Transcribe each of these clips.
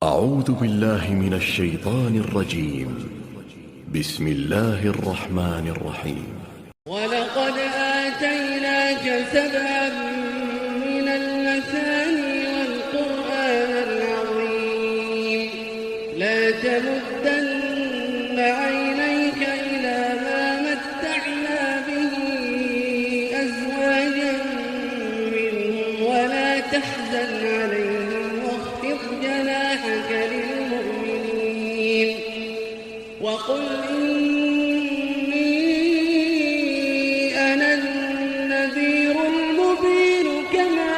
أعوذ بالله من الشيطان الرجيم. بسم الله الرحمن الرحيم. ولقد آتيناك سبعا من المثاني والقرآن العظيم لا تمدن عينيك إلى ما متعنا به أزواجا منهم ولا تحزن عليهم واخفض جناحك للمؤمنين وقل إني أنا النذير المبين كما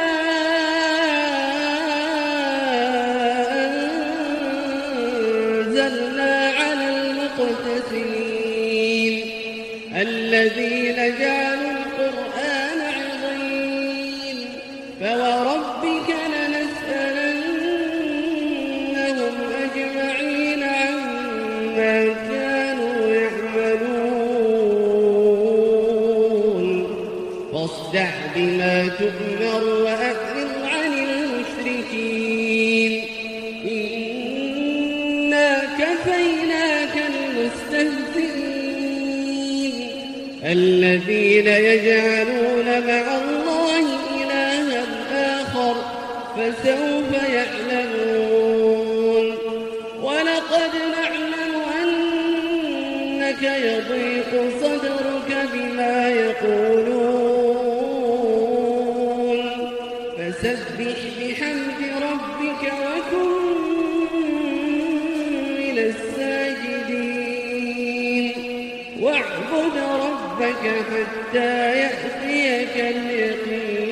أنزلنا على المقتسمين الذين جعلوا القرآن عضين فوربك لنسألنهم أجمعين عما كانوا يعملون فاصدع بما تؤمر وأعرض عن المشركين إنا كفيناك المستهزئين الذين يجعلون مع الله إلها آخر فسوف يعلمون ولقد نعلم أنك يضيق صدرك بما يقولون فسبح بحمد ربك وكن من الساجدين واعبد ربك حتى يأتيك اليقين.